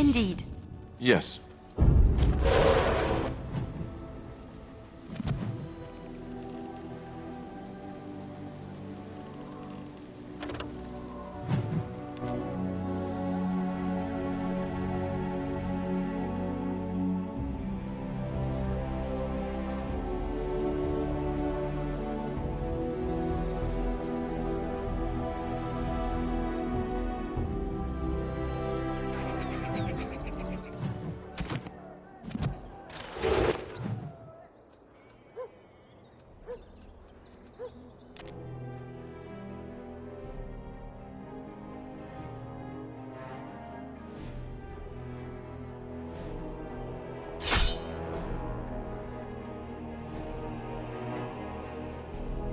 Indeed. Yes.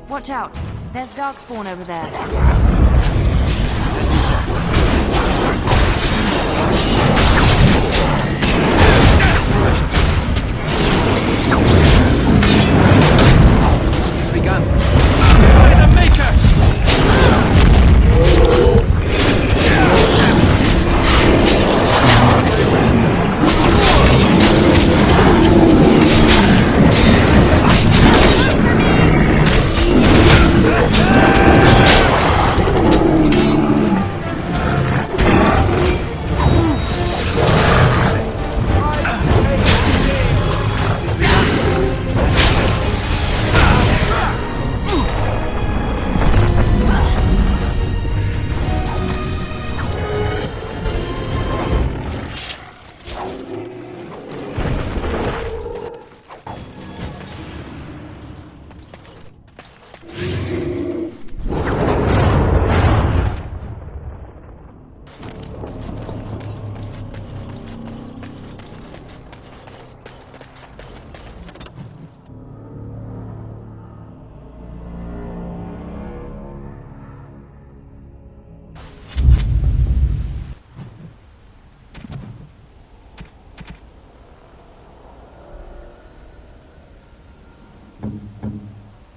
Watch out. There's Darkspawn over there. It's begun. By the Maker!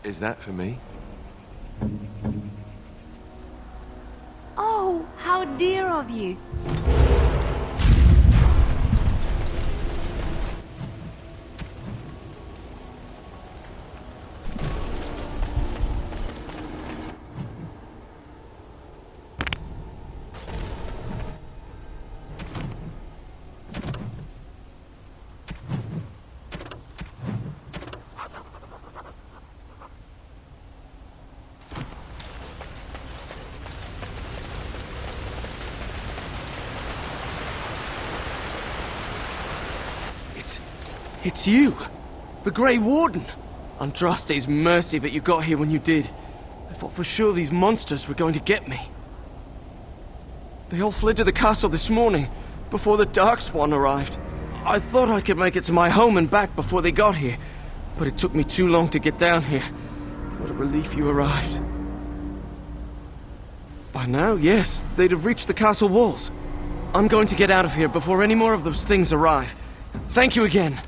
Is that for me? Oh, how dear of you. It's you! The Grey Warden! Andraste's mercy that you got here when you did. I thought for sure these monsters were going to get me. They all fled to the castle this morning, before the Darkspawn arrived. I thought I could make it to my home and back before they got here, but it took me too long to get down here. What a relief you arrived. By now, yes, they'd have reached the castle walls. I'm going to get out of here before any more of those things arrive. Thank you again.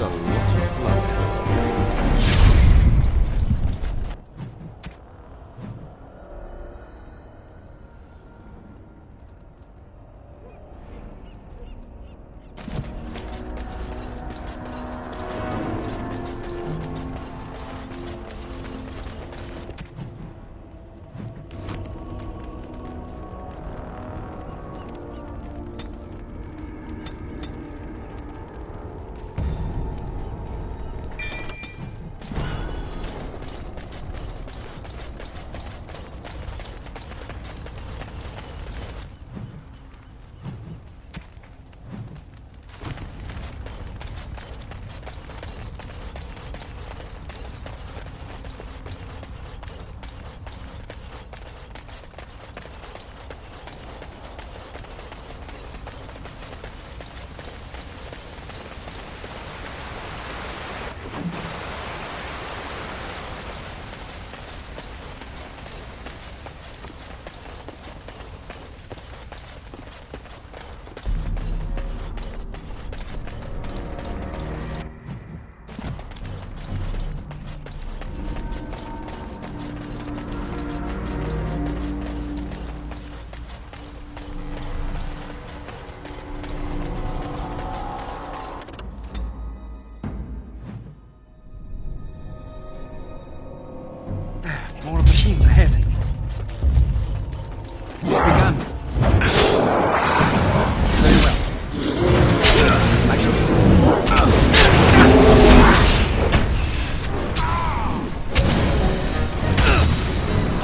a lot of blood. More of the teams ahead. It just begun. Very well. I shall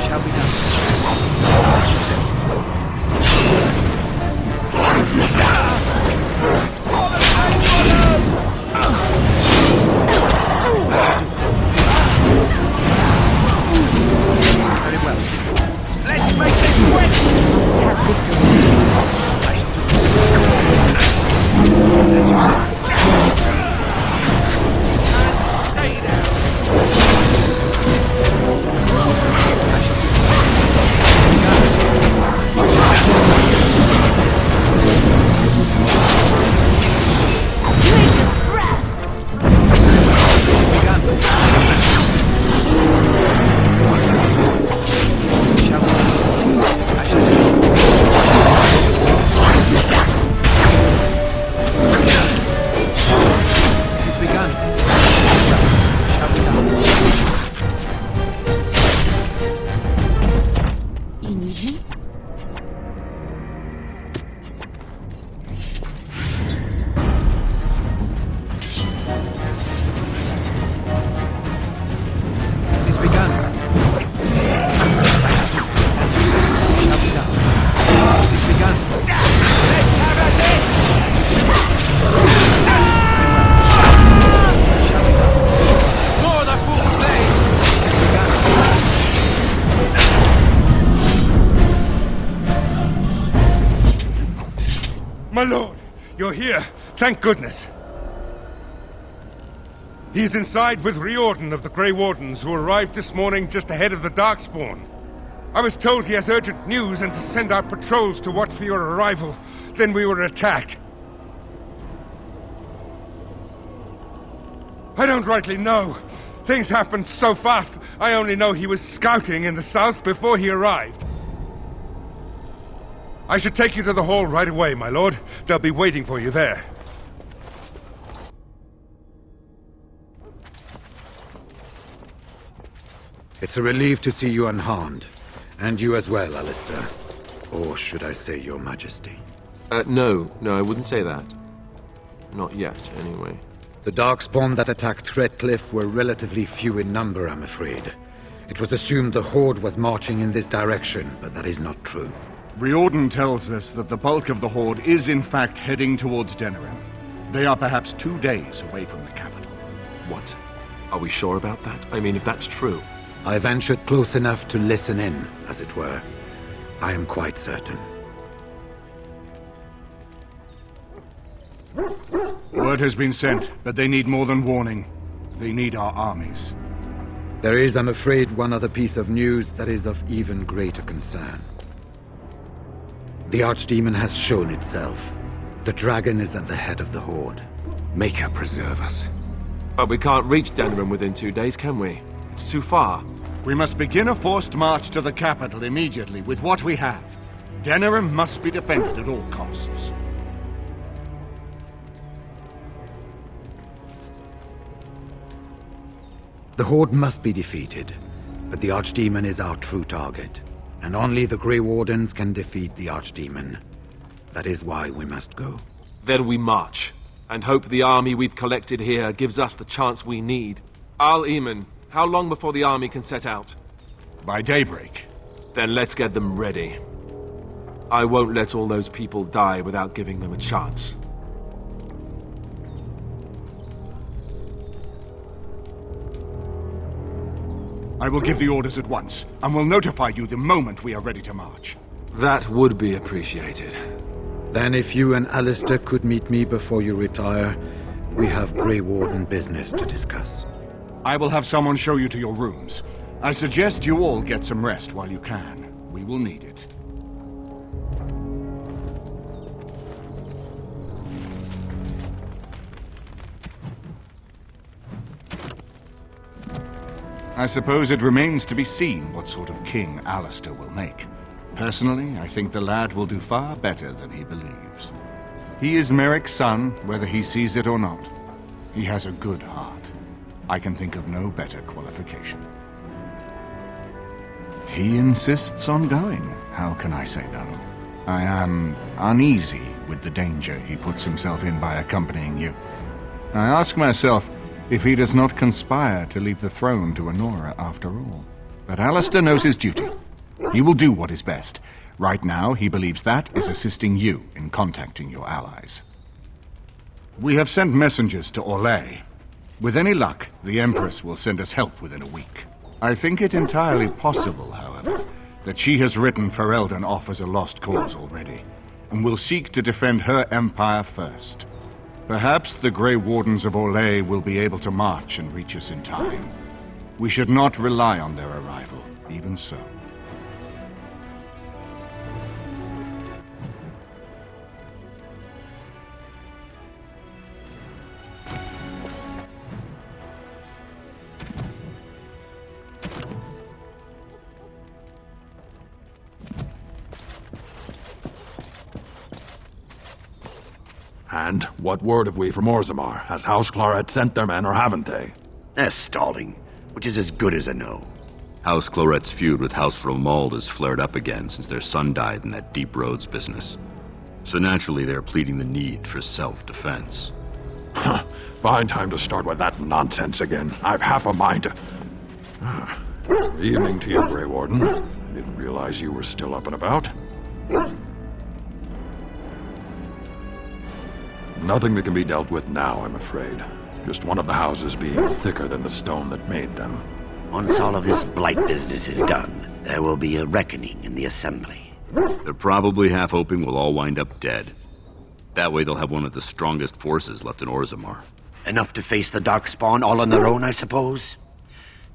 shall be done. My lord, you're here. Thank goodness. He's inside with Riordan of the Grey Wardens, who arrived this morning just ahead of the Darkspawn. I was told he has urgent news and to send out patrols to watch for your arrival. Then we were attacked. I don't rightly know. Things happened so fast, I only know he was scouting in the south before he arrived. I should take you to the hall right away, my lord. They'll be waiting for you there. It's a relief to see you unharmed. And you as well, Alistair. Or should I say your majesty? No, I wouldn't say that. Not yet, anyway. The Darkspawn that attacked Redcliffe were relatively few in number, I'm afraid. It was assumed the Horde was marching in this direction, but that is not true. Riordan tells us that the bulk of the Horde is in fact heading towards Denerim. They are perhaps 2 days away from the capital. What? Are we sure about that? I mean, if that's true... I ventured close enough to listen in, as it were. I am quite certain. Word has been sent, but they need more than warning. They need our armies. There is, I'm afraid, one other piece of news that is of even greater concern. The Archdemon has shown itself. The dragon is at the head of the Horde. Make her preserve us. But we can't reach Denerim within 2 days, can we? It's too far. We must begin a forced march to the capital immediately with what we have. Denerim must be defended at all costs. The Horde must be defeated, but the Archdemon is our true target, and only the Grey Wardens can defeat the Archdemon. That is why we must go. Then we march, and hope the army we've collected here gives us the chance we need. Al-Eamon, how long before the army can set out? By daybreak. Then let's get them ready. I won't let all those people die without giving them a chance. I will give the orders at once, and will notify you the moment we are ready to march. That would be appreciated. Then if you and Alistair could meet me before you retire, we have Grey Warden business to discuss. I will have someone show you to your rooms. I suggest you all get some rest while you can. We will need it. I suppose it remains to be seen what sort of king Alistair will make. Personally, I think the lad will do far better than he believes. He is Merrick's son, whether he sees it or not. He has a good heart. I can think of no better qualification. He insists on going. How can I say no? I am uneasy with the danger he puts himself in by accompanying you. I ask myself if he does not conspire to leave the throne to Honora after all. But Alistair knows his duty. He will do what is best. Right now, he believes that is assisting you in contacting your allies. We have sent messengers to Orlais. With any luck, the Empress will send us help within a week. I think it entirely possible, however, that she has written Ferelden off as a lost cause already, and will seek to defend her empire first. Perhaps the Grey Wardens of Orlais will be able to march and reach us in time. We should not rely on their arrival, even so. And what word have we from Orzammar? Has House Claret sent their men, or haven't they? They're stalling, which is as good as a no. House Claret's feud with House Romald has flared up again since their son died in that Deep Roads business. So naturally they're pleading the need for self-defense. Huh. Fine time to start with that nonsense again. I've half a mind to... Evening to you, Grey Warden. I didn't realize you were still up and about. Nothing that can be dealt with now, I'm afraid. Just one of the houses being thicker than the stone that made them. Once all of this blight business is done, there will be a reckoning in the Assembly. They're probably half hoping we'll all wind up dead. That way they'll have one of the strongest forces left in Orzammar. Enough to face the Darkspawn all on their own, I suppose?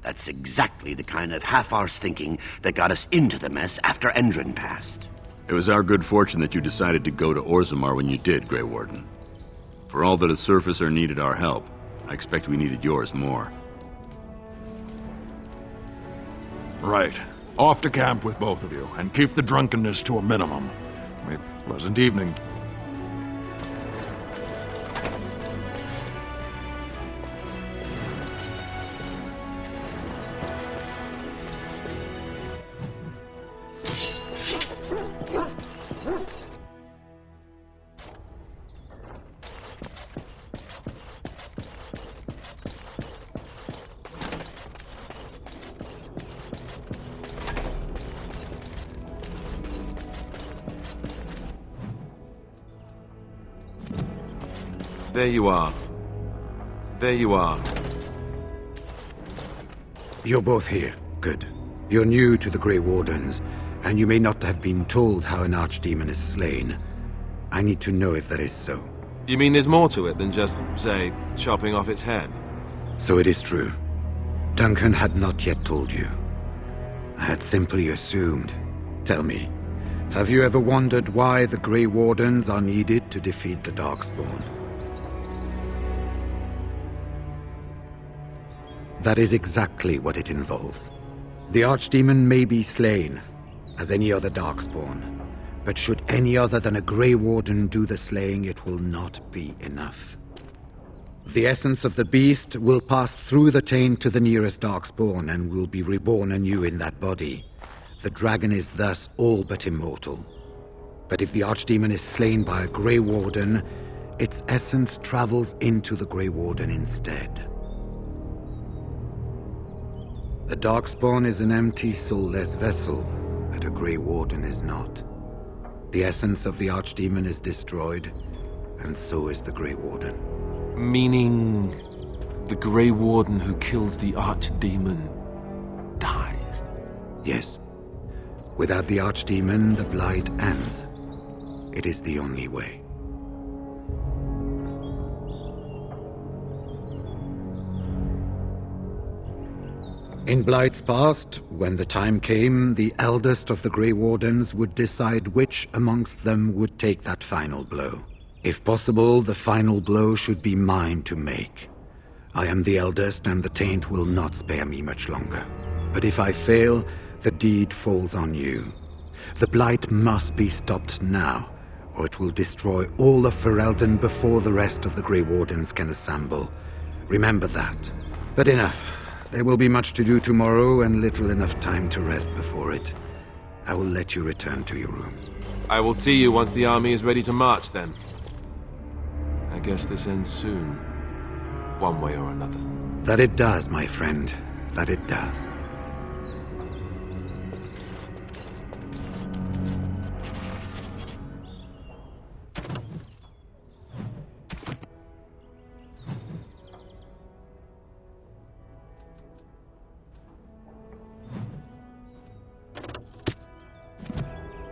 That's exactly the kind of half-arsed thinking that got us into the mess after Endrin passed. It was our good fortune that you decided to go to Orzammar when you did, Grey Warden. For all that a surfacer needed our help, I expect we needed yours more. Right. Off to camp with both of you, and keep the drunkenness to a minimum. A pleasant evening. There you are. There you are. You're both here. Good. You're new to the Grey Wardens, and you may not have been told how an Archdemon is slain. I need to know if that is so. You mean there's more to it than just, say, chopping off its head? So it is true. Duncan had not yet told you. I had simply assumed. Tell me, have you ever wondered why the Grey Wardens are needed to defeat the Darkspawn? That is exactly what it involves. The Archdemon may be slain, as any other Darkspawn, but should any other than a Grey Warden do the slaying, it will not be enough. The essence of the beast will pass through the taint to the nearest Darkspawn and will be reborn anew in that body. The dragon is thus all but immortal. But if the Archdemon is slain by a Grey Warden, its essence travels into the Grey Warden instead. A Darkspawn is an empty, soulless vessel, but a Grey Warden is not. The essence of the Archdemon is destroyed, and so is the Grey Warden. Meaning the Grey Warden who kills the Archdemon dies? Yes. Without the Archdemon, the Blight ends. It is the only way. In Blight's past, when the time came, the eldest of the Grey Wardens would decide which amongst them would take that final blow. If possible, the final blow should be mine to make. I am the eldest, and the taint will not spare me much longer. But if I fail, the deed falls on you. The Blight must be stopped now, or it will destroy all of Ferelden before the rest of the Grey Wardens can assemble. Remember that. But enough. There will be much to do tomorrow, and little enough time to rest before it. I will let you return to your rooms. I will see you once the army is ready to march, then. I guess this ends soon. One way or another. That it does, my friend. That it does.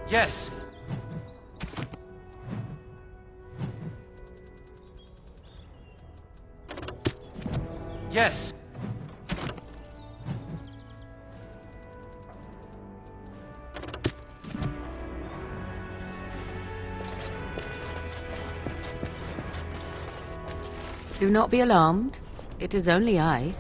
Yes! Yes! Do not be alarmed. It is only I.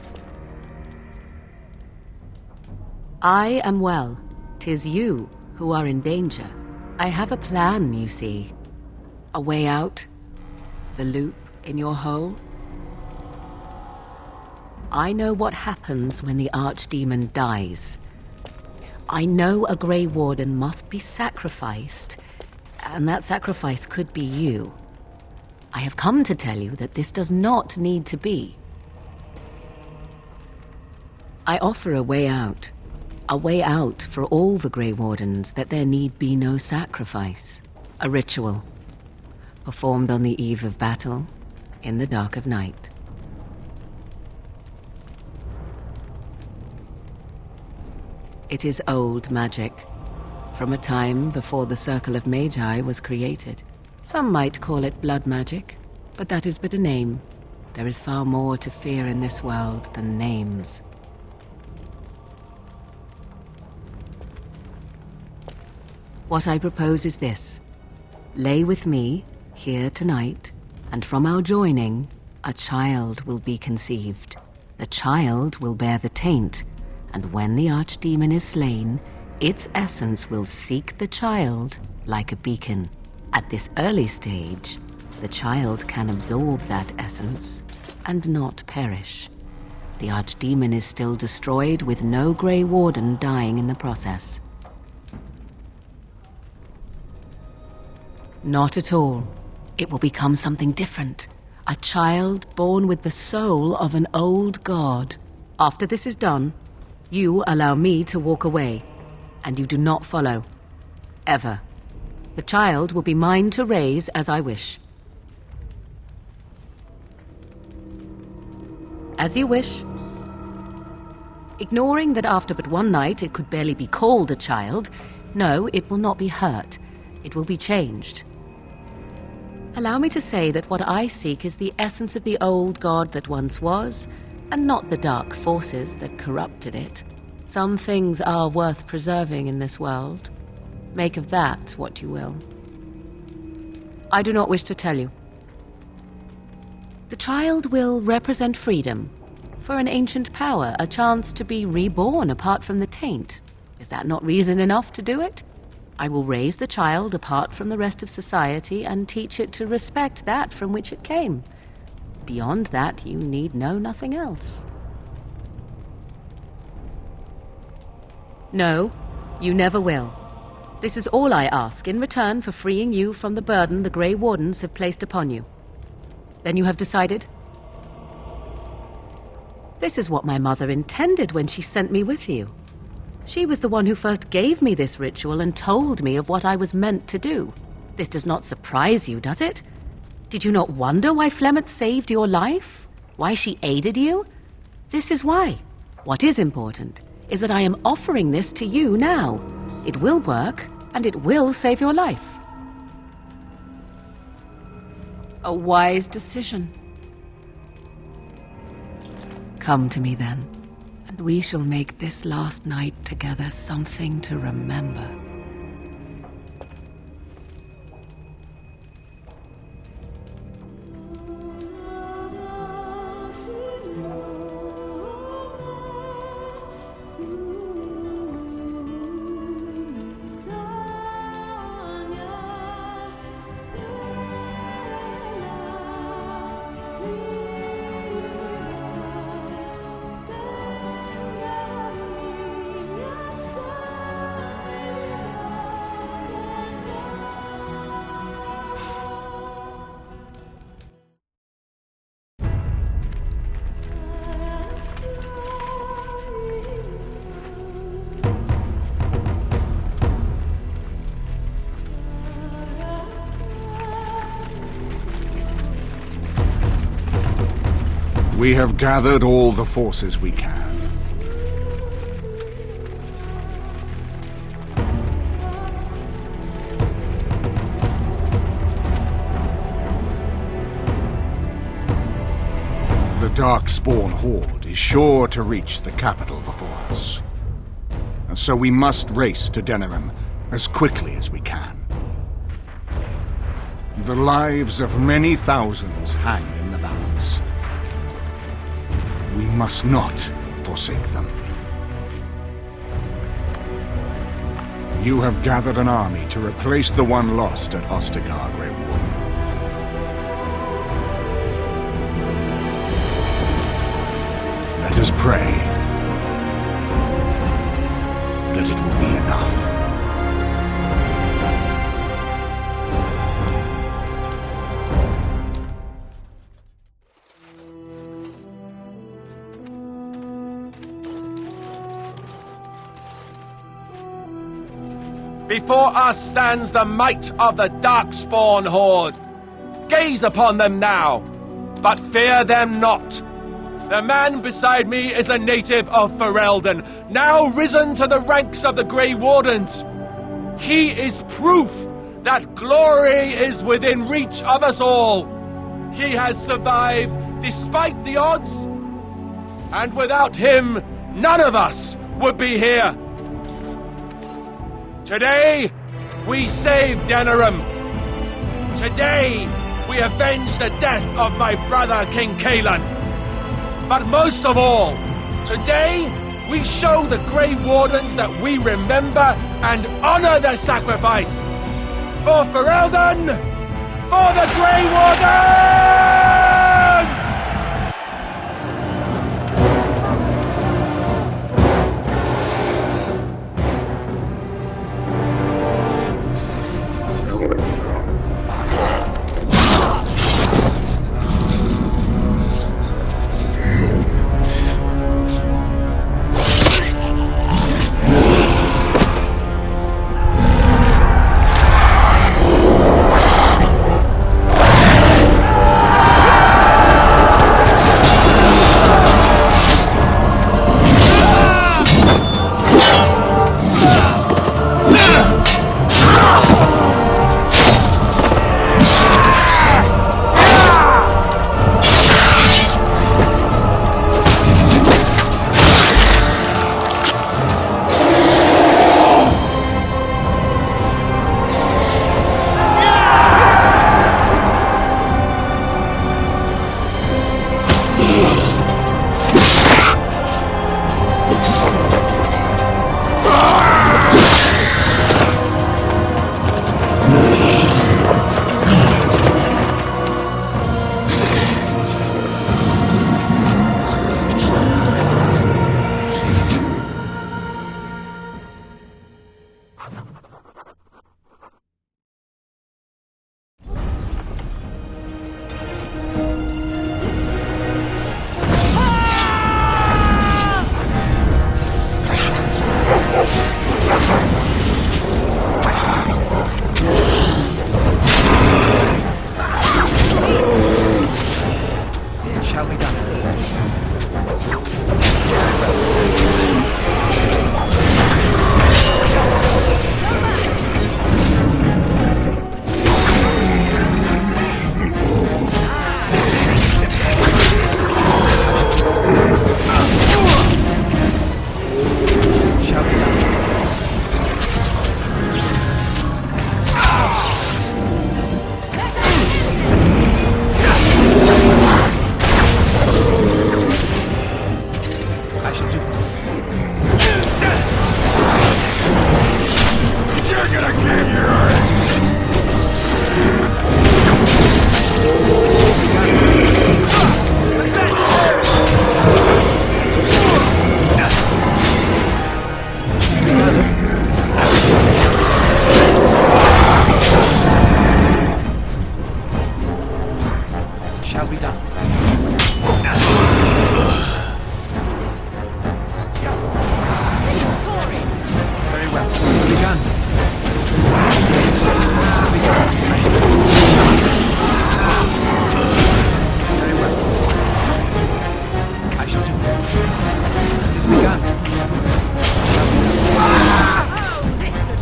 I am well. 'Tis you who are in danger. I have a plan, you see. A way out. The loop in your hole. I know what happens when the Archdemon dies. I know a Grey Warden must be sacrificed, and that sacrifice could be you. I have come to tell you that this does not need to be. I offer a way out. A way out for all the Grey Wardens, that there need be no sacrifice. A ritual, performed on the eve of battle, in the dark of night. It is old magic, from a time before the Circle of Magi was created. Some might call it blood magic, but that is but a name. There is far more to fear in this world than names. What I propose is this. Lay with me, here tonight, and from our joining, a child will be conceived. The child will bear the taint, and when the Archdemon is slain, its essence will seek the child like a beacon. At this early stage, the child can absorb that essence and not perish. The Archdemon is still destroyed, with no Grey Warden dying in the process. Not at all. It will become something different. A child born with the soul of an old god. After this is done, you allow me to walk away, and you do not follow. Ever. The child will be mine to raise as I wish. As you wish. Ignoring that after but one night it could barely be called a child, no, it will not be hurt. It will be changed. Allow me to say that what I seek is the essence of the old god that once was, and not the dark forces that corrupted it. Some things are worth preserving in this world. Make of that what you will. I do not wish to tell you. The child will represent freedom. For an ancient power, a chance to be reborn apart from the taint. Is that not reason enough to do it? I will raise the child apart from the rest of society and teach it to respect that from which it came. Beyond that, you need know nothing else. No, you never will. This is all I ask in return for freeing you from the burden the Grey Wardens have placed upon you. Then you have decided? This is what my mother intended when she sent me with you. She was the one who first gave me this ritual and told me of what I was meant to do. This does not surprise you, does it? Did you not wonder why Flemeth saved your life? Why she aided you? This is why. What is important is that I am offering this to you now. It will work, and it will save your life. A wise decision. Come to me then, and we shall make this last night together something to remember. We have gathered all the forces we can. The Darkspawn Horde is sure to reach the capital before us. And so we must race to Denerim as quickly as we can. The lives of many thousands hang in the balance. We must not forsake them. You have gathered an army to replace the one lost at Ostagar, Grey Warden. Let us pray that it will be enough. Before us stands the might of the Darkspawn Horde. Gaze upon them now, but fear them not. The man beside me is a native of Ferelden, now risen to the ranks of the Grey Wardens. He is proof that glory is within reach of us all. He has survived despite the odds, and without him, none of us would be here. Today, we save Denerim. Today, we avenge the death of my brother King Kaelan. But most of all, today, we show the Grey Wardens that we remember and honor their sacrifice. For Ferelden, for the Grey Wardens! Shall be done. Shall be done. Very well. Begun. Very well. I shall do it. It is begun. Shall be done. Very well.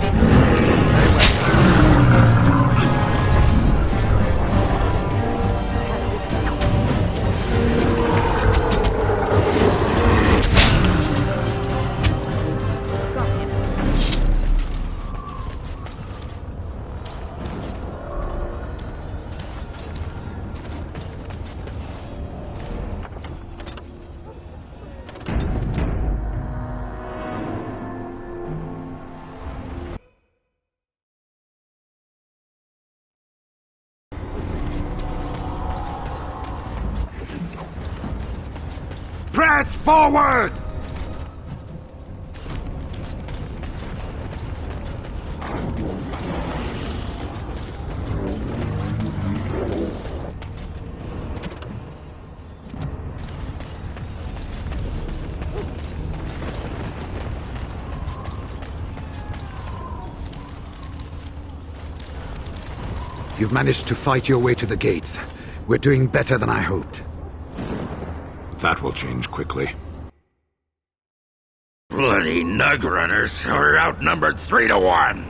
Press forward! You've managed to fight your way to the gates. We're doing better than I hoped. That will change quickly. Bloody nug runners are outnumbered 3 to 1.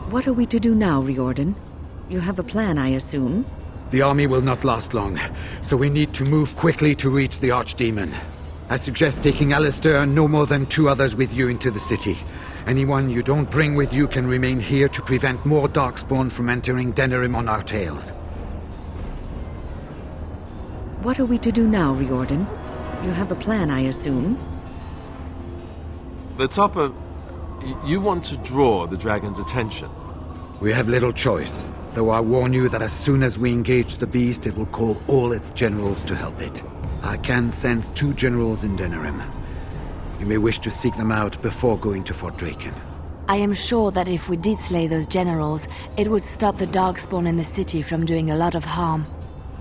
What are we to do now, Riordan? You have a plan, I assume? The army will not last long, so we need to move quickly to reach the Archdemon. I suggest taking Alistair and no more than 2 others with you into the city. Anyone you don't bring with you can remain here to prevent more Darkspawn from entering Denerim on our tails. What are we to do now, Riordan? You have a plan, I assume? The Topper... You want to draw the dragon's attention. We have little choice, though I warn you that as soon as we engage the beast, it will call all its generals to help it. I can sense 2 generals in Denerim. You may wish to seek them out before going to Fort Draken. I am sure that if we did slay those generals, it would stop the Darkspawn in the city from doing a lot of harm.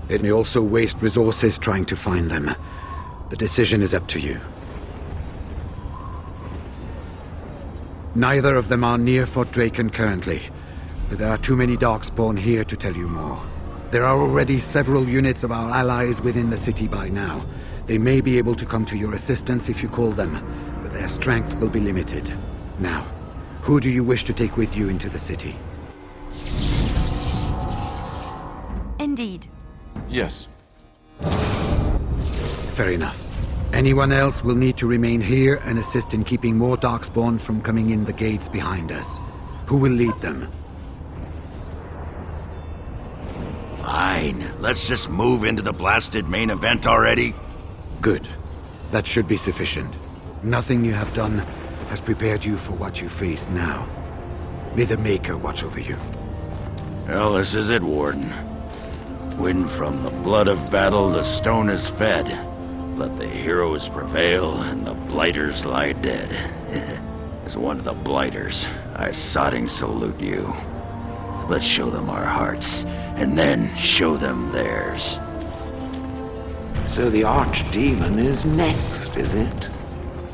It may also waste resources trying to find them. The decision is up to you. Neither of them are near Fort Draken currently, but there are too many Darkspawn here to tell you more. There are already several units of our allies within the city by now. They may be able to come to your assistance if you call them, but their strength will be limited. Now, who do you wish to take with you into the city? Indeed. Yes. Fair enough. Anyone else will need to remain here and assist in keeping more Darkspawn from coming in the gates behind us. Who will lead them? Fine. Let's just move into the blasted main event already. Good. That should be sufficient. Nothing you have done has prepared you for what you face now. May the Maker watch over you. Well, this is it, Warden. When from the blood of battle the stone is fed, let the heroes prevail and the blighters lie dead. As one of the blighters, I sodding salute you. Let's show them our hearts, and then show them theirs. So the Archdemon is next, is it?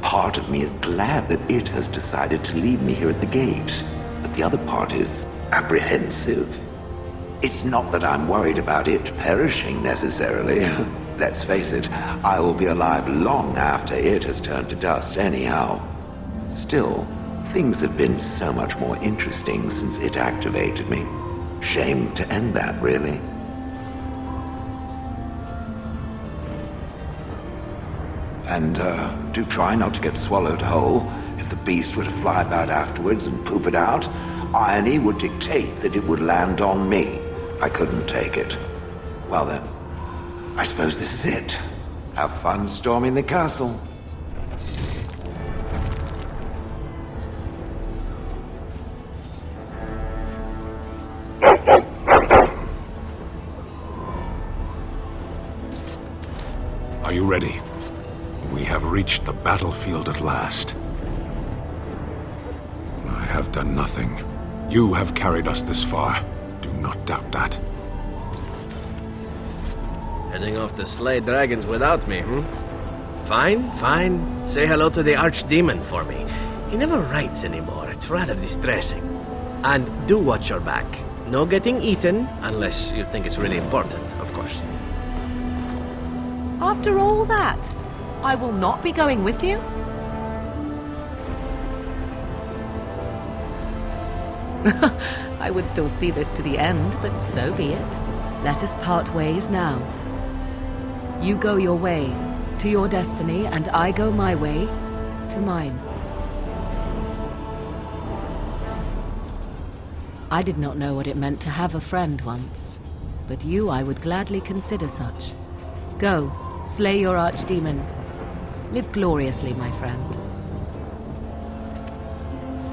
Part of me is glad that it has decided to leave me here at the gate, but the other part is apprehensive. It's not that I'm worried about it perishing necessarily. Let's face it, I will be alive long after it has turned to dust anyhow. Still, things have been so much more interesting since it activated me. Shame to end that, really. And, do try not to get swallowed whole. If the beast were to fly about afterwards and poop it out, irony would dictate that it would land on me. I couldn't take it. Well then, I suppose this is it. Have fun storming the castle. Are you ready? We have reached the battlefield at last. I have done nothing. You have carried us this far. Do not doubt that. Heading off to slay dragons without me, Fine, fine. Say hello to the Archdemon for me. He never writes anymore. It's rather distressing. And do watch your back. No getting eaten, unless you think it's really important, of course. After all that, I will not be going with you? I would still see this to the end, but so be it. Let us part ways now. You go your way, to your destiny, and I go my way, to mine. I did not know what it meant to have a friend once, but you I would gladly consider such. Go, slay your Archdemon. Live gloriously, my friend.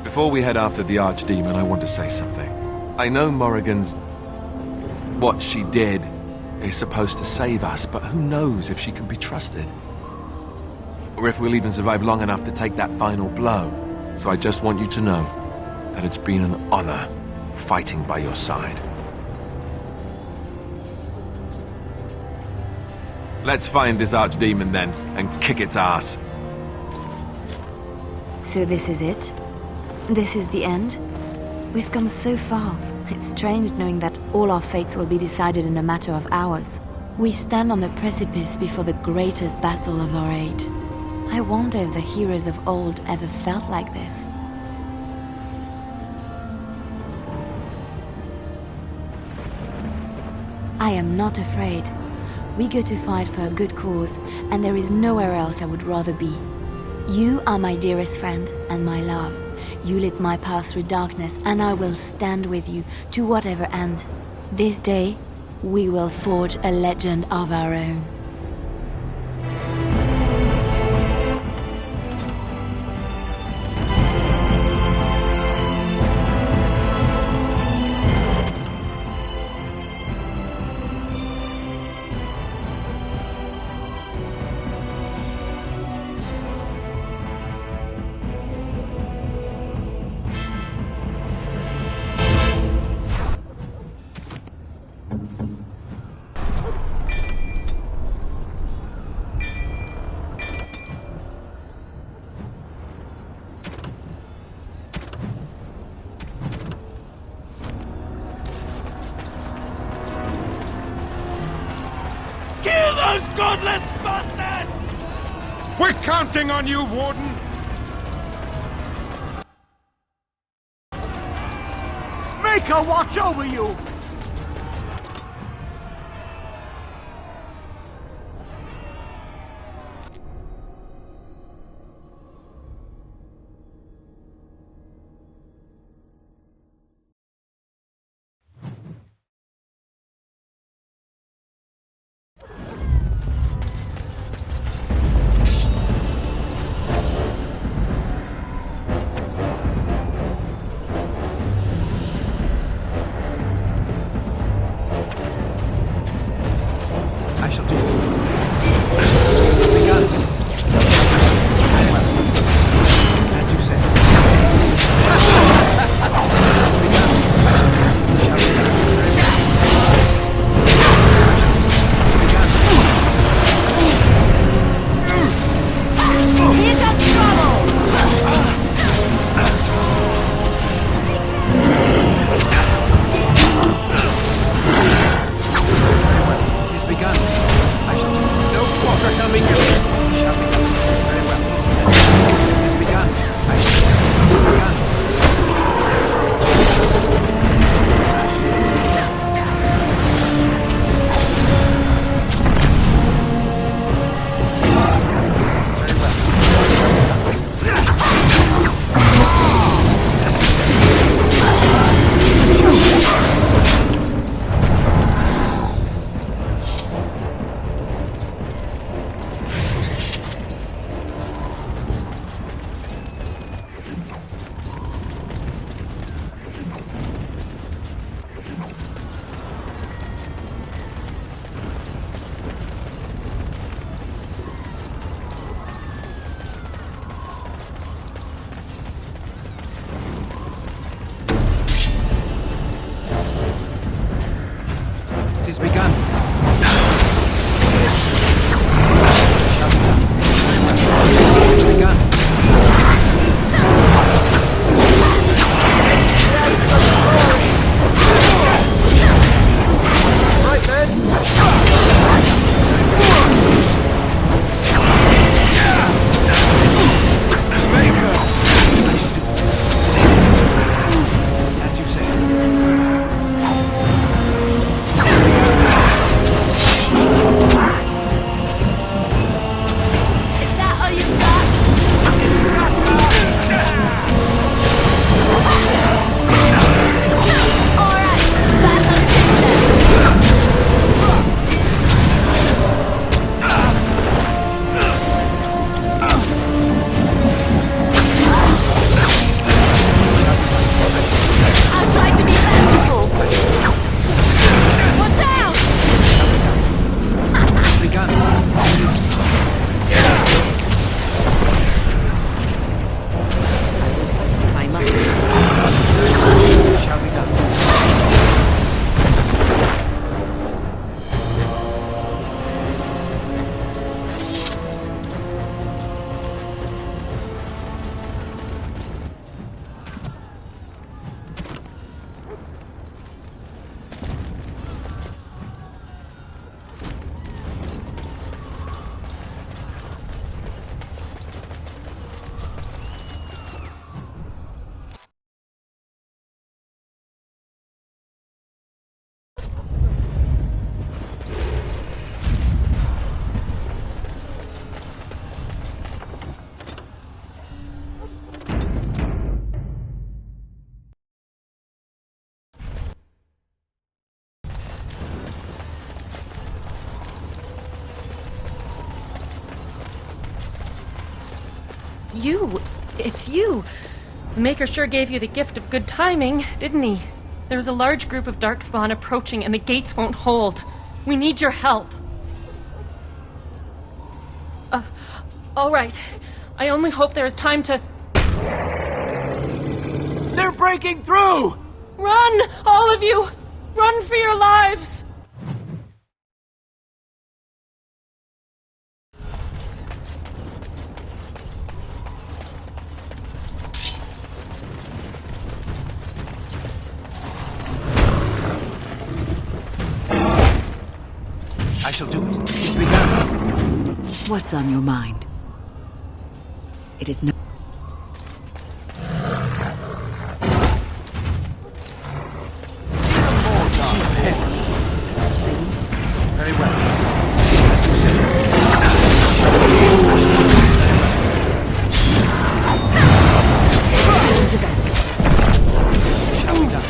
Before we head after the Archdemon, I want to say something. I know Morrigan's... what she did is supposed to save us, but who knows if she can be trusted? Or if we'll even survive long enough to take that final blow. So I just want you to know that it's been an honor fighting by your side. Let's find this Archdemon then, and kick its ass. So this is it? This is the end? We've come so far. It's strange knowing that all our fates will be decided in a matter of hours. We stand on the precipice before the greatest battle of our age. I wonder if the heroes of old ever felt like this. I am not afraid. We go to fight for a good cause, and there is nowhere else I would rather be. You are my dearest friend and my love. You lit my path through darkness, and I will stand with you to whatever end. This day, we will forge a legend of our own. Kill those godless bastards! We're counting on you, Warden! Make her watch over you! shall be done. Shall be done. Very well. It is begun. I say it is begun. You! It's you! The Maker sure gave you the gift of good timing, didn't he? There's a large group of Darkspawn approaching and the gates won't hold. We need your help. All right. I only hope there is time to... They're breaking through! Run! All of you! Run for your lives! I shall do it. It's begun. What's on your mind? It is no... Very well. Shall be done.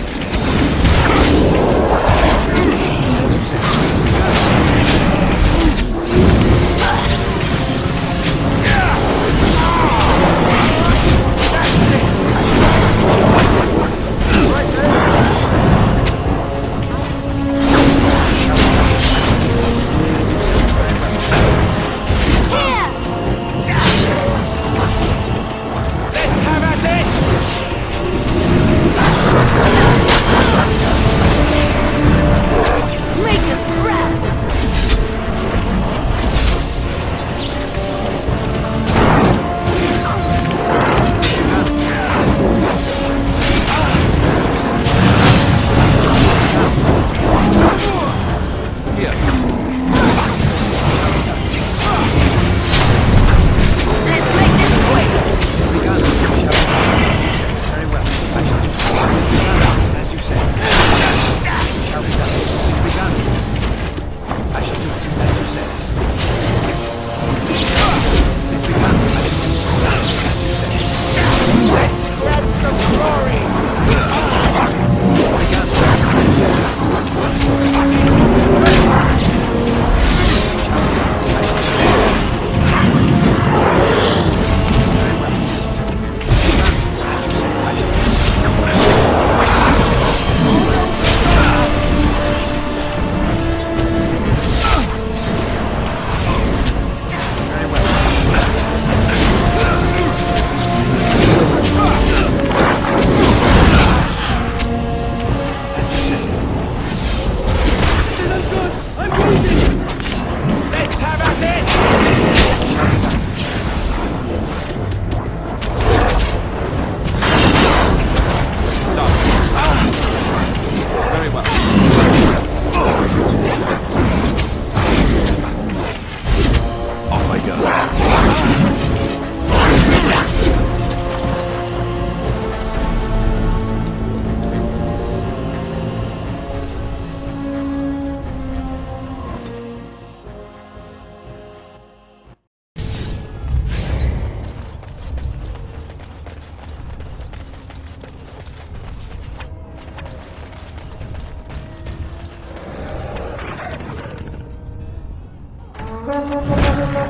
Shall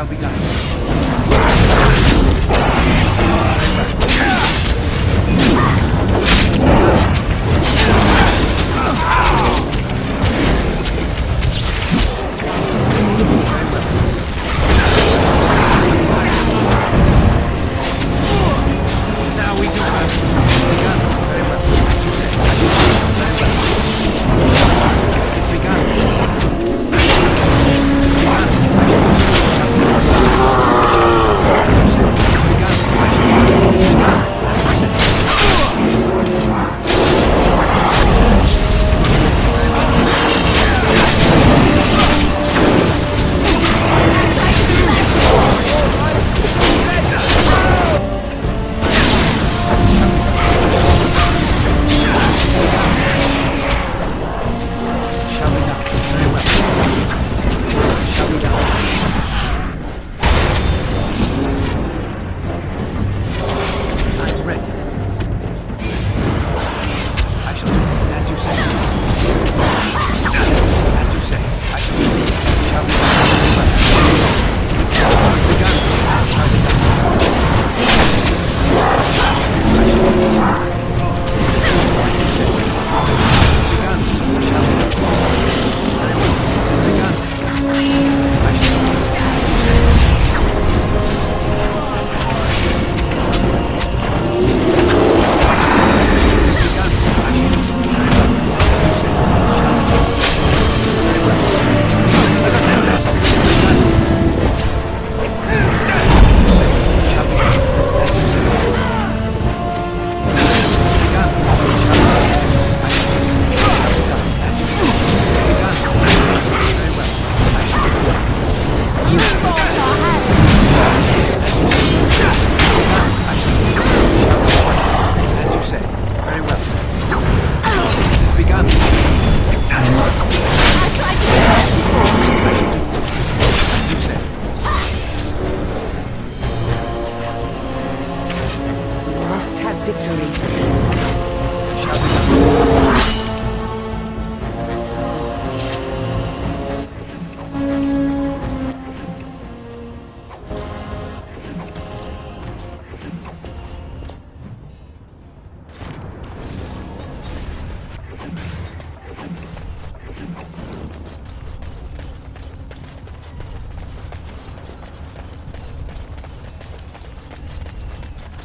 be done.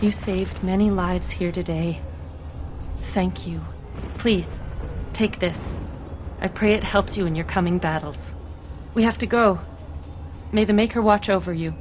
You saved many lives here today. Thank you. Please, take this. I pray it helps you in your coming battles. We have to go. May the Maker watch over you.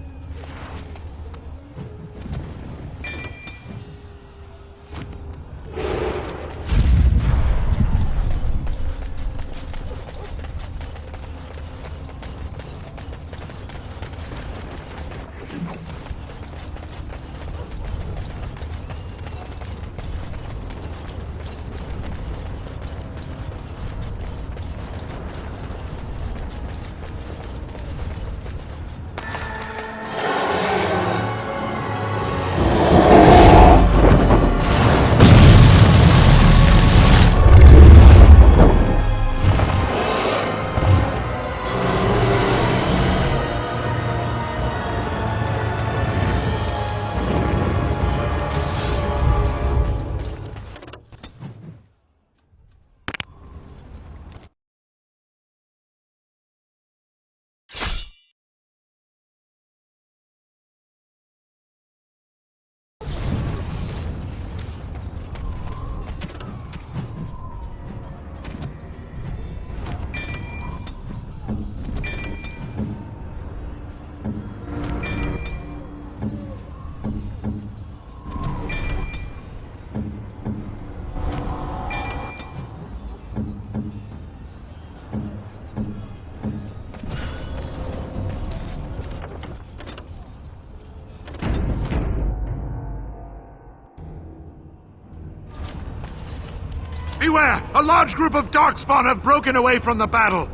Beware! A large group of Darkspawn have broken away from the battle!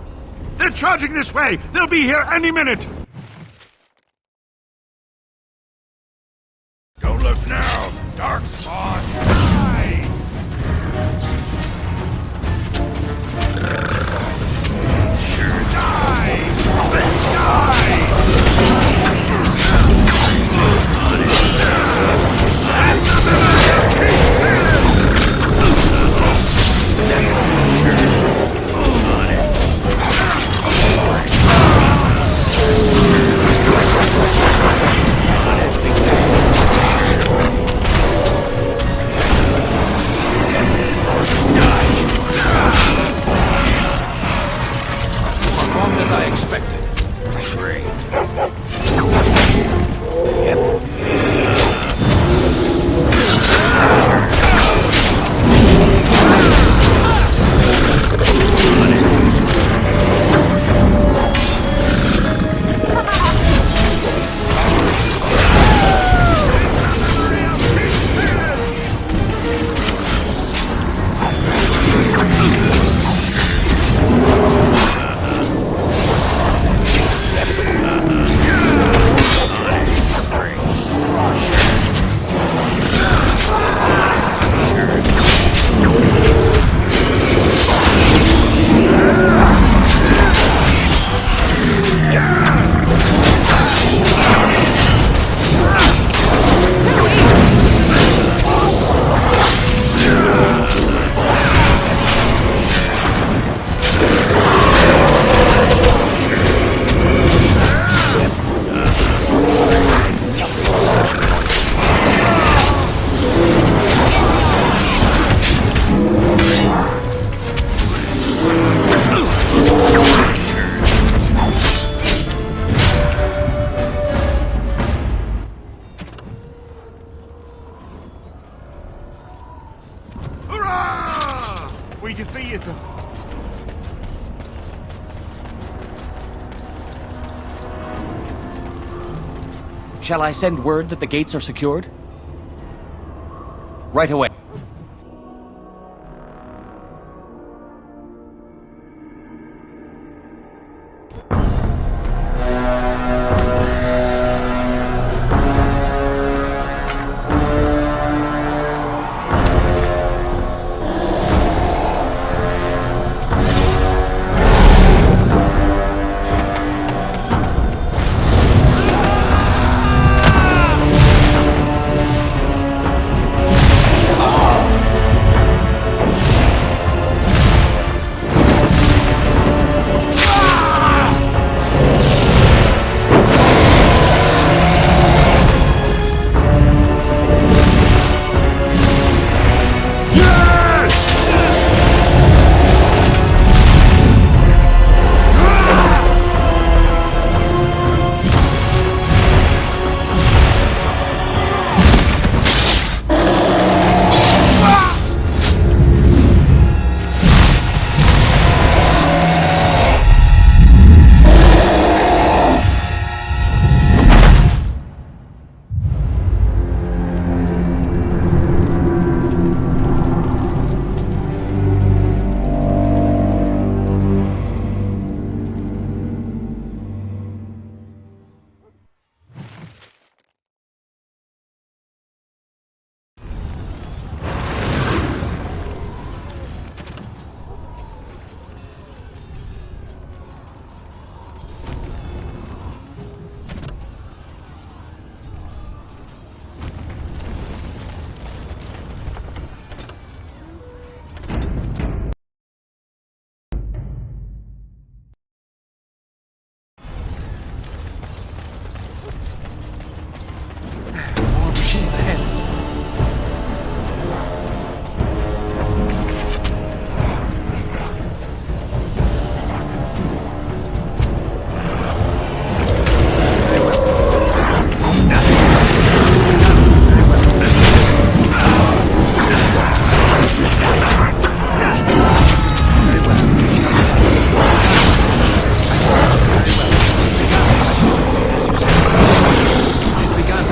They're charging this way! They'll be here any minute! Don't look now! Darkspawn! Die! Sure, die! Performed as I expected. Great. We defeated them. Shall I send word that the gates are secured? Right away. Begun.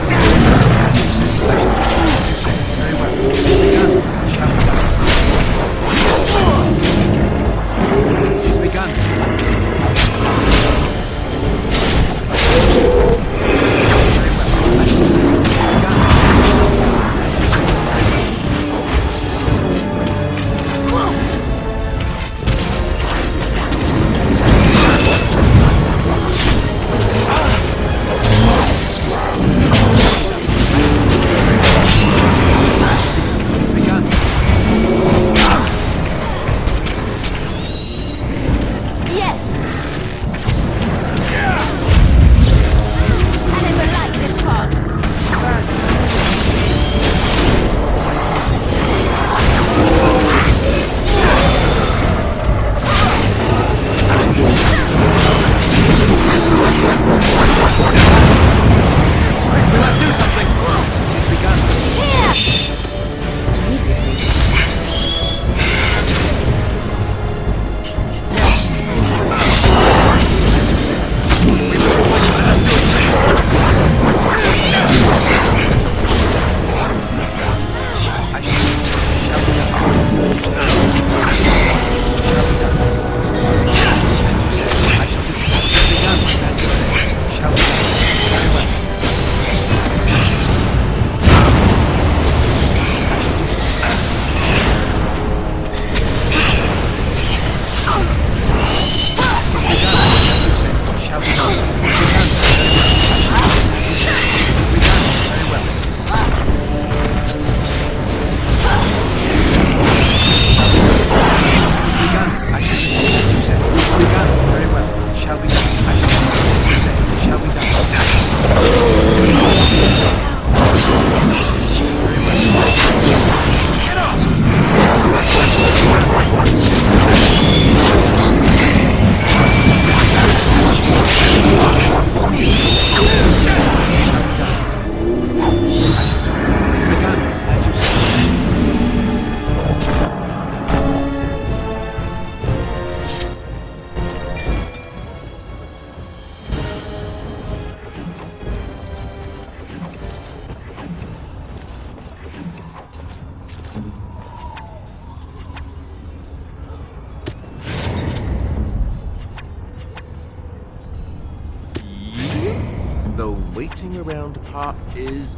waiting around Park is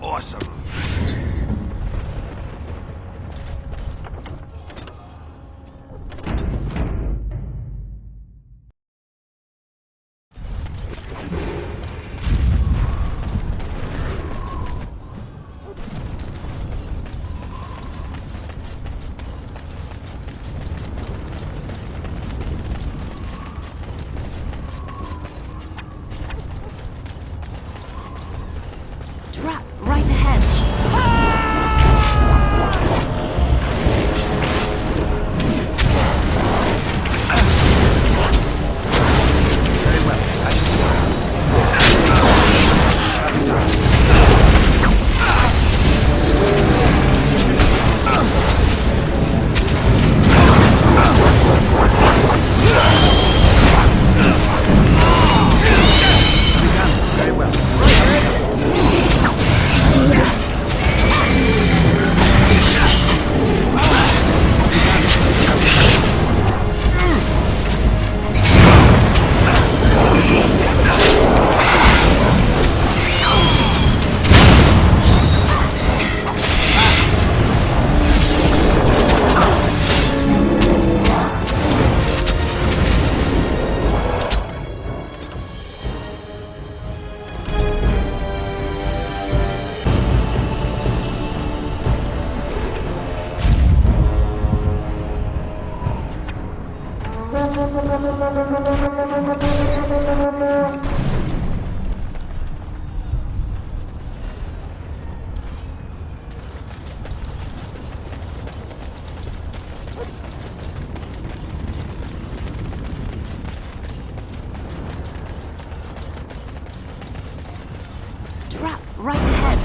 awesome. Trap right ahead. Trap right ahead.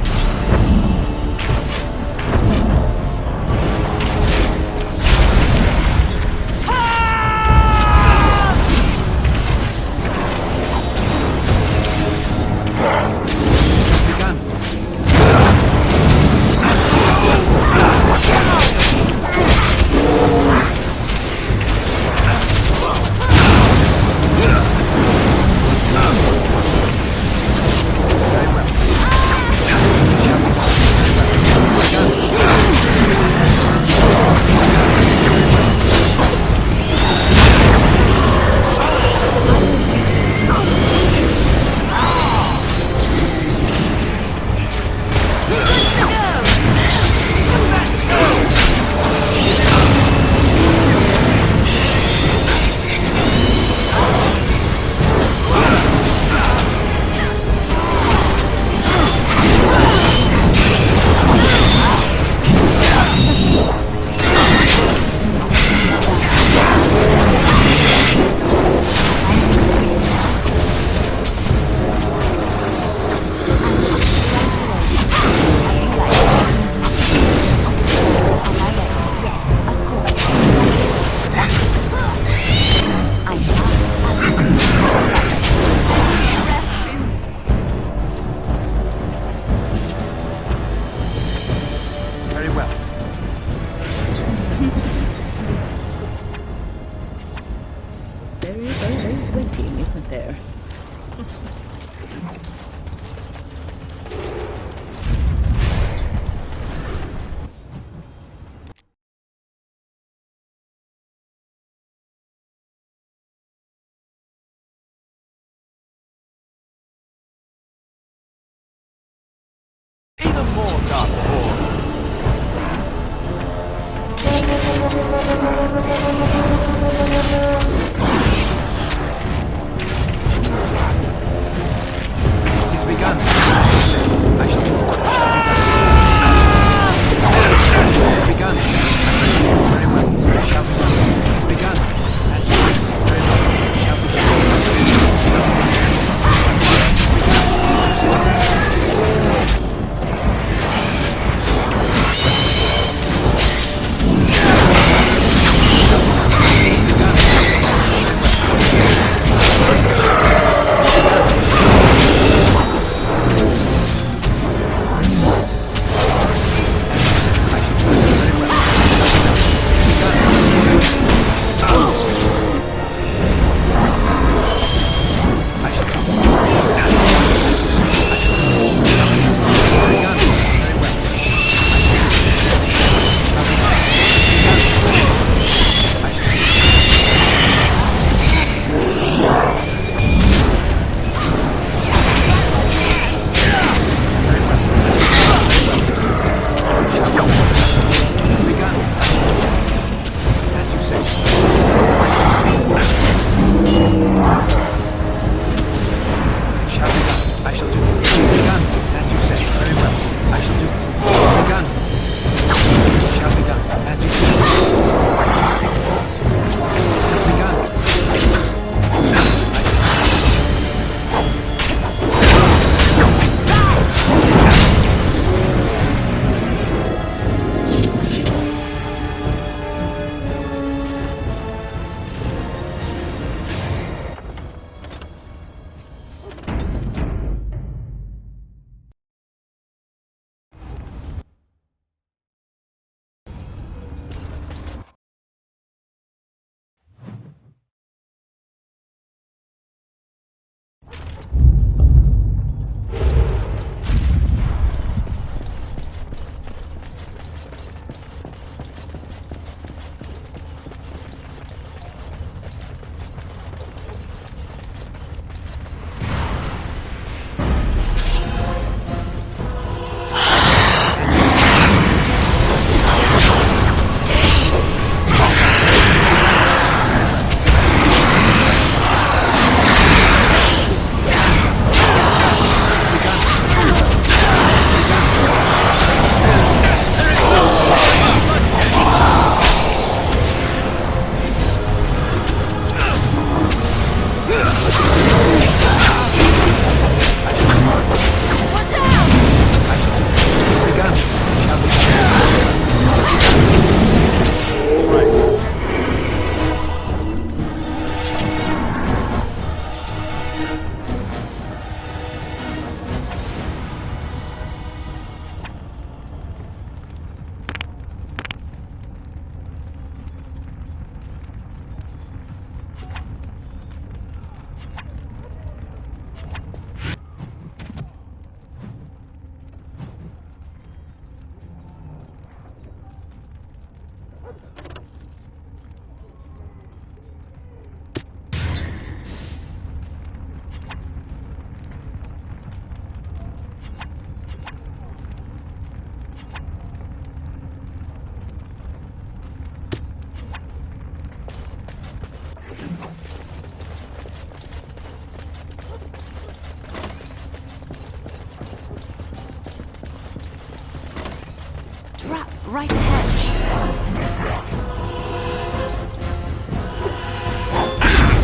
right ahead.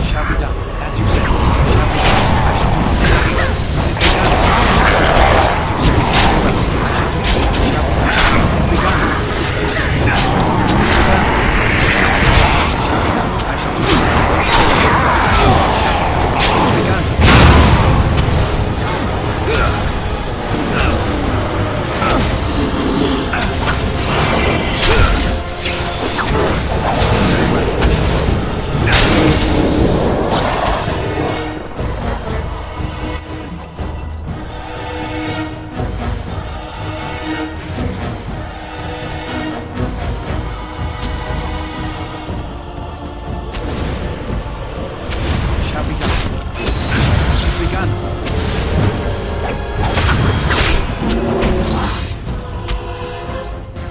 Shall be done, as you say. Shall be done. I shall do it. It is begun. As you say. Shall be done. It is begun. I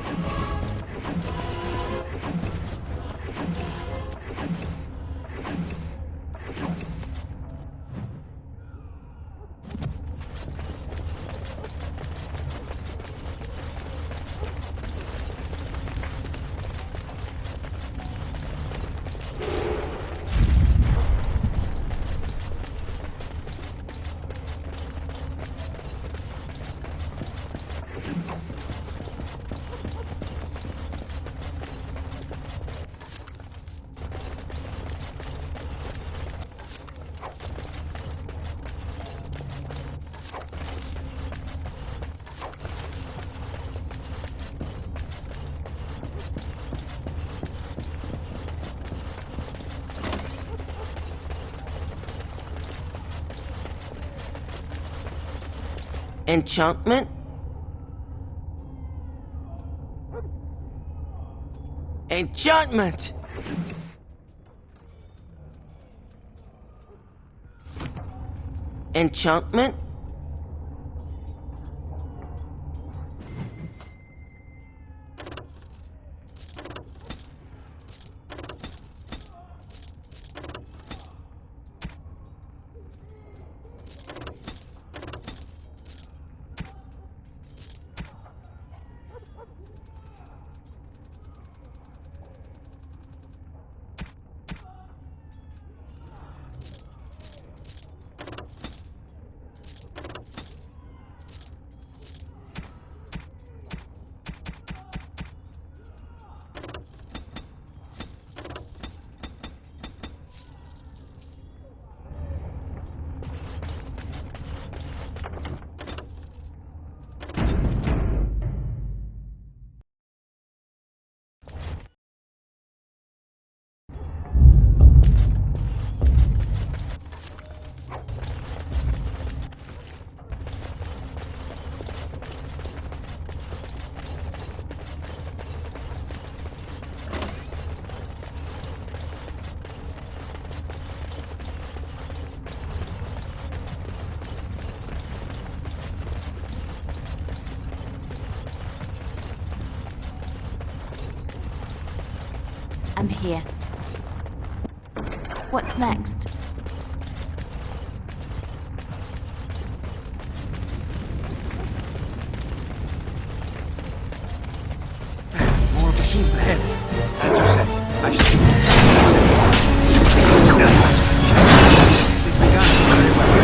shall do it. Enchantment? Enchantment! Enchantment? I'm here. What's next? More bassoons ahead. As you say, I shall do it. It is begun. Very well.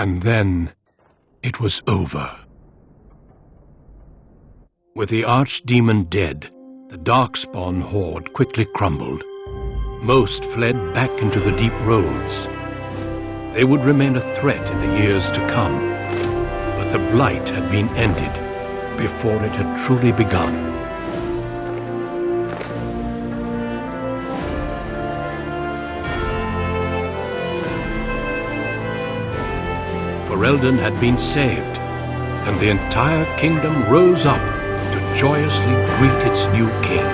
And then it was over. With the Archdemon dead, the Darkspawn horde quickly crumbled. Most fled back into the deep roads. They would remain a threat in the years to come, but the blight had been ended before it had truly begun. Ferelden had been saved, and the entire kingdom rose up to joyously greet its new king.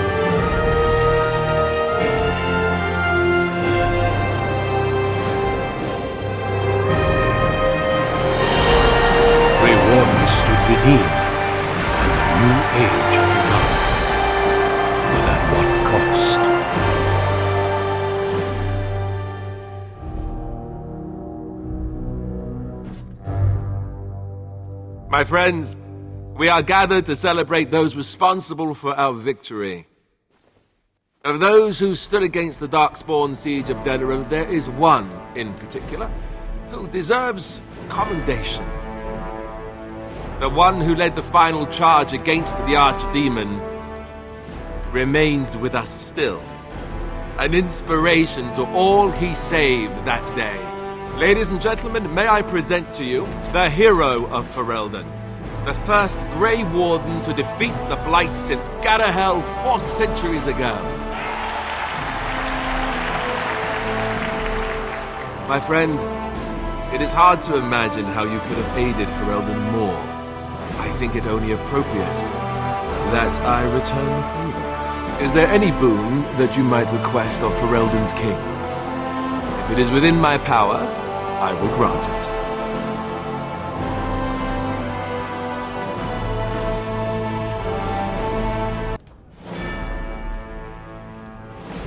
Grey Wardens stood redeemed, and a new age had begun. But at what cost? My friends, we are gathered to celebrate those responsible for our victory. Of those who stood against the Darkspawn siege of Denerim, there is one in particular who deserves commendation. The one who led the final charge against the Archdemon remains with us still, an inspiration to all he saved that day. Ladies and gentlemen, may I present to you the hero of Ferelden, the first Grey Warden to defeat the Blight since Garahel 4 centuries ago. My friend, it is hard to imagine how you could have aided Ferelden more. I think it only appropriate that I return the favor. Is there any boon that you might request of Ferelden's king? If it is within my power, I will grant it.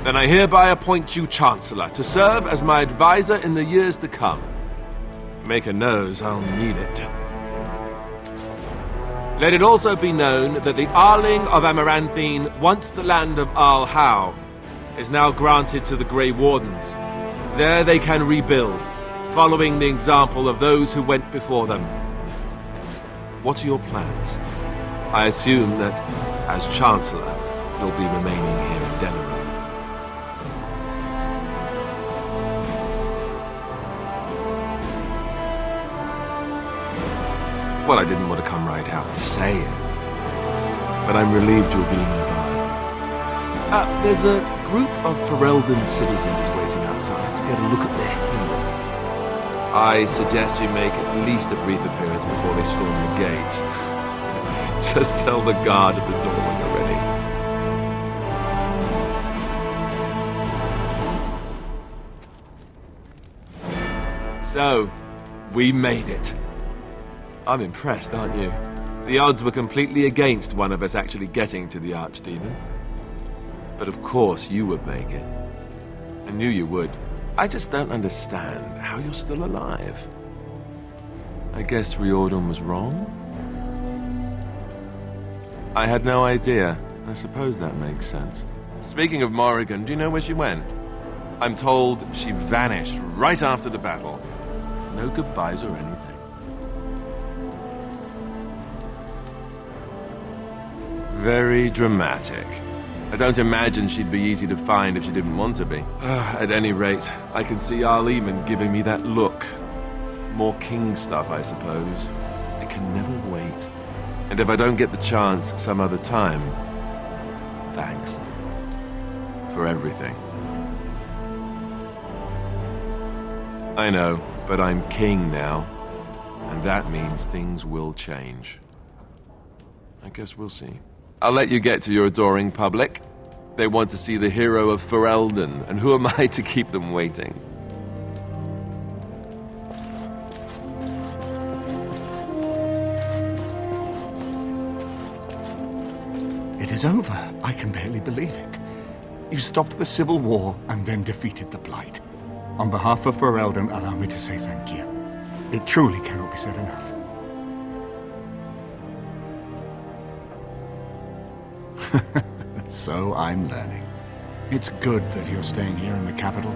Then I hereby appoint you Chancellor to serve as my advisor in the years to come. Make a nose, I'll need it. Let it also be known that the Arling of Amaranthine, once the land of Arl Howe, is now granted to the Grey Wardens. There they can rebuild, following the example of those who went before them. What are your plans? I assume that, as Chancellor, you'll be remaining here in Denerim. Well, I didn't want to come right out and say it, but I'm relieved you'll be nearby. There's a group of Ferelden citizens waiting outside to get a look at their hero. I suggest you make at least a brief appearance before they storm the gate. Just tell the guard at the door when you're ready. So, we made it. I'm impressed, aren't you? The odds were completely against one of us actually getting to the Archdemon. But of course you would make it. I knew you would. I just don't understand how you're still alive. I guess Riordan was wrong? I had no idea. I suppose that makes sense. Speaking of Morrigan, do you know where she went? I'm told she vanished right after the battle. No goodbyes or anything. Very dramatic. I don't imagine she'd be easy to find if she didn't want to be. At any rate, I can see Arleman giving me that look. More king stuff, I suppose. I can never wait. And if I don't get the chance some other time, thanks. For everything. I know, but I'm king now. And that means things will change. I guess we'll see. I'll let you get to your adoring public. They want to see the hero of Ferelden, and who am I to keep them waiting? It is over. I can barely believe it. You stopped the civil war and then defeated the Blight. On behalf of Ferelden, allow me to say thank you. It truly cannot be said enough. So I'm learning. It's good that you're staying here in the capital.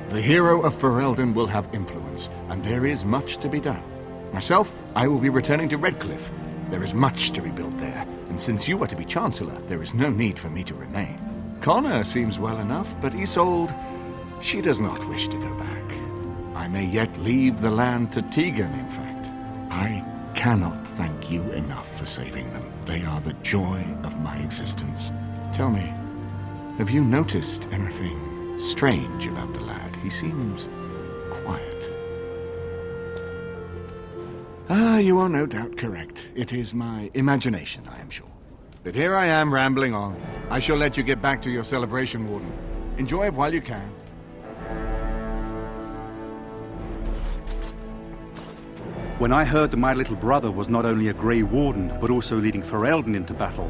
The hero of Ferelden will have influence, and there is much to be done. Myself, I will be returning to Redcliffe. There is much to rebuild there, and since you are to be Chancellor, there is no need for me to remain. Connor seems well enough, but Isolde, she does not wish to go back. I may yet leave the land to Tegan, in fact. I cannot thank you enough for saving them. They are the joy of my existence. Tell me, have you noticed anything strange about the lad? He seems quiet. You are no doubt correct. It is my imagination, I am sure. But here I am rambling on. I shall let you get back to your celebration, Warden. Enjoy it while you can. When I heard that my little brother was not only a Grey Warden, but also leading Ferelden into battle,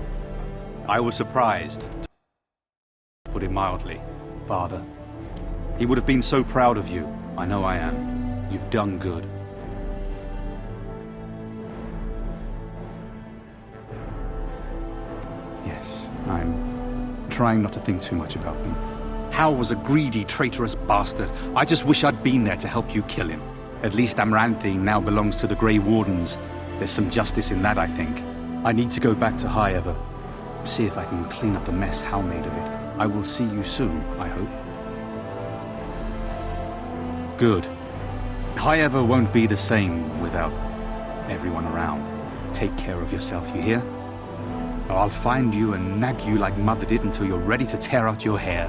I was surprised, to put it mildly, Father. He would have been so proud of you. I know I am. You've done good. Yes, I'm trying not to think too much about them. Hal was a greedy, traitorous bastard. I just wish I'd been there to help you kill him. At least Amaranthine now belongs to the Grey Wardens. There's some justice in that, I think. I need to go back to High Ever. See if I can clean up the mess Hal made of it. I will see you soon, I hope. Good. High Ever won't be the same without everyone around. Take care of yourself, you hear? Or I'll find you and nag you like Mother did until you're ready to tear out your hair.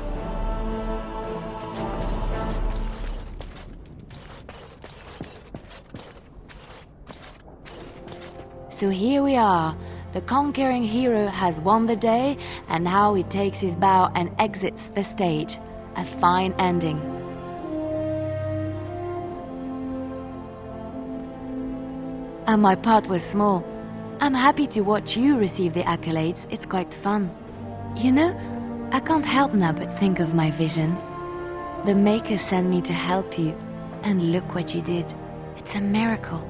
So here we are. The conquering hero has won the day, and now he takes his bow and exits the stage. A fine ending. And my part was small. I'm happy to watch you receive the accolades. It's quite fun. You know, I can't help now but think of my vision. The Maker sent me to help you, and look what you did. It's a miracle.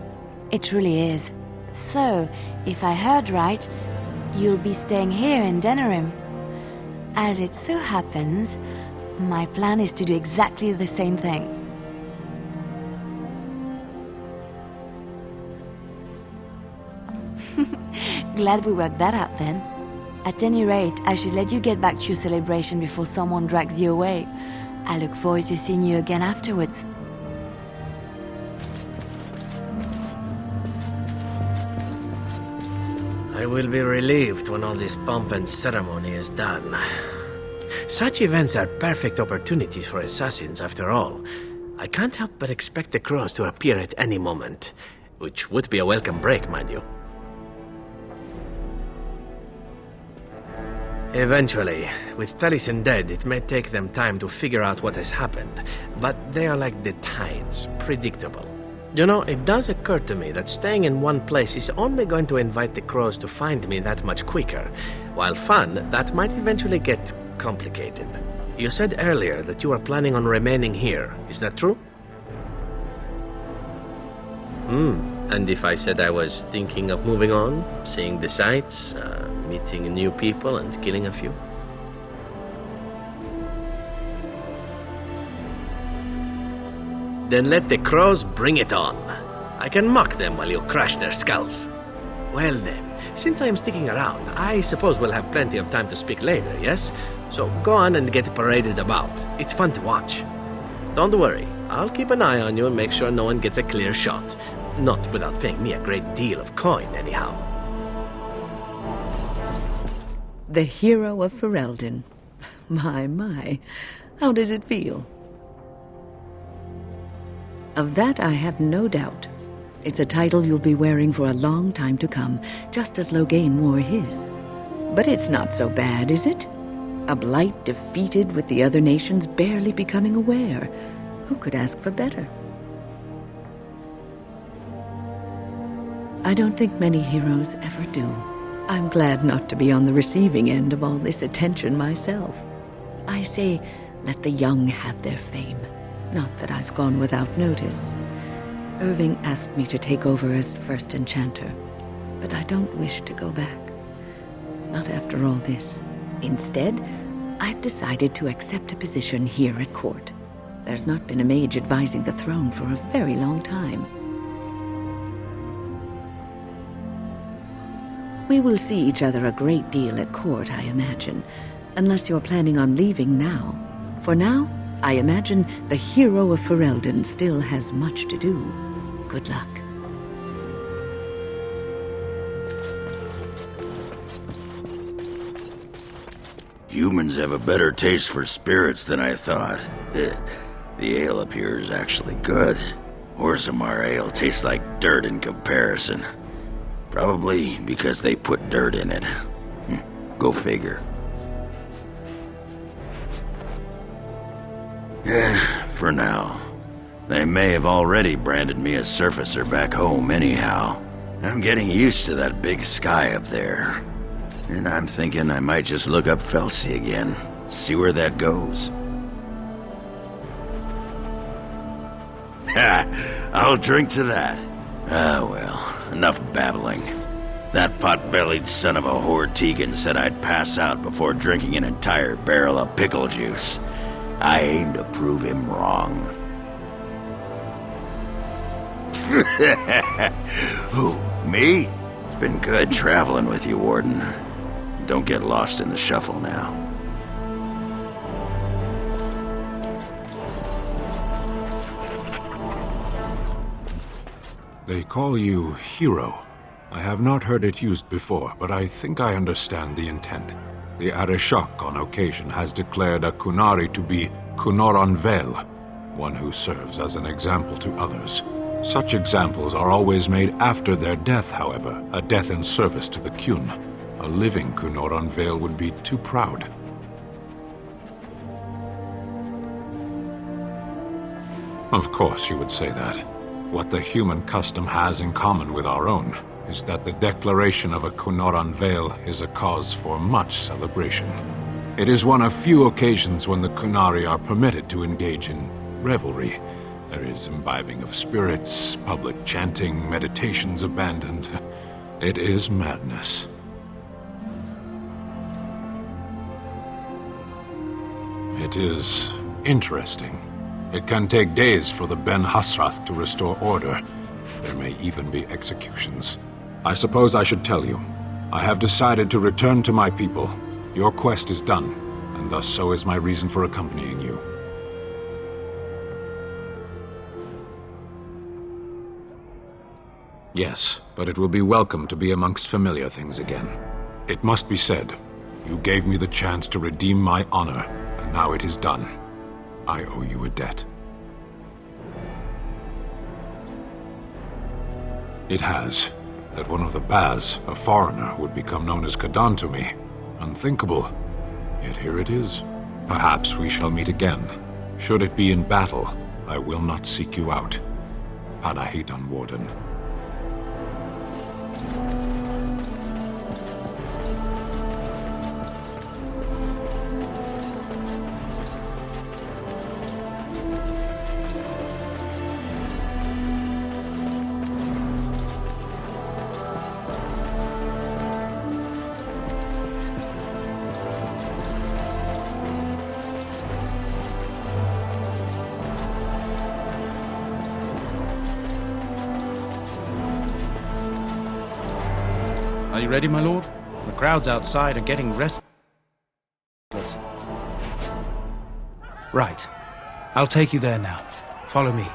It truly is. So, if I heard right, you'll be staying here in Denerim. As it so happens, my plan is to do exactly the same thing. Glad we worked that out then. At any rate, I should let you get back to your celebration before someone drags you away. I look forward to seeing you again afterwards. I will be relieved when all this pomp and ceremony is done. Such events are perfect opportunities for assassins, after all. I can't help but expect the crows to appear at any moment, which would be a welcome break, mind you. Eventually, with Taliesin dead, it may take them time to figure out what has happened, but they are like the tides, predictable. You know, it does occur to me that staying in one place is only going to invite the crows to find me that much quicker. While fun, that might eventually get complicated. You said earlier that you are planning on remaining here, is that true? And if I said I was thinking of moving on, seeing the sights, meeting new people and killing a few? Then let the crows bring it on. I can mock them while you crush their skulls. Well then, since I am sticking around, I suppose we'll have plenty of time to speak later, yes? So go on and get paraded about. It's fun to watch. Don't worry, I'll keep an eye on you and make sure no one gets a clear shot. Not without paying me a great deal of coin, anyhow. The hero of Ferelden. My. How does it feel? Of that I have no doubt. It's a title you'll be wearing for a long time to come, just as Loghain wore his. But it's not so bad, is it? A blight defeated with the other nations barely becoming aware. Who could ask for better? I don't think many heroes ever do. I'm glad not to be on the receiving end of all this attention myself. I say, let the young have their fame. Not that I've gone without notice. Irving asked me to take over as first enchanter, but I don't wish to go back. Not after all this. Instead, I've decided to accept a position here at court. There's not been a mage advising the throne for a very long time. We will see each other a great deal at court, I imagine, unless you're planning on leaving now. For now, I imagine the hero of Ferelden still has much to do. Good luck. Humans have a better taste for spirits than I thought. The ale up here is actually good. Orzammar ale tastes like dirt in comparison. Probably because they put dirt in it. Go figure. For now. They may have already branded me a surfacer back home anyhow. I'm getting used to that big sky up there. And I'm thinking I might just look up Felsi again. See where that goes. I'll drink to that. Ah, well, enough babbling. That pot-bellied son of a whore Tegan said I'd pass out before drinking an entire barrel of pickle juice. I aim to prove him wrong. Who, me? It's been good traveling with you, Warden. Don't get lost in the shuffle now. They call you hero. I have not heard it used before, but I think I understand the intent. The Arishok on occasion has declared a Kunari to be Kunoran Vel, one who serves as an example to others. Such examples are always made after their death, however, a death in service to the Kyun. A living Kunoran Vel would be too proud. Of course you would say that. What the human custom has in common with our own is that the declaration of a Kunoran Vel is a cause for much celebration. It is one of few occasions when the Kunari are permitted to engage in revelry. There is imbibing of spirits, public chanting, meditations abandoned. It is madness. It is interesting. It can take days for the Ben Hasrath to restore order. There may even be executions. I suppose I should tell you. I have decided to return to my people. Your quest is done, and thus so is my reason for accompanying you. Yes, but it will be welcome to be amongst familiar things again. It must be said, you gave me the chance to redeem my honor, and now it is done. I owe you a debt. It has. That one of the Baz, a foreigner, would become known as Kadan to me. Unthinkable. Yet here it is. Perhaps we shall meet again. Should it be in battle, I will not seek you out. Panahidan, Warden. Are you ready, my lord? The crowds outside are getting restless. Right. I'll take you there now. Follow me.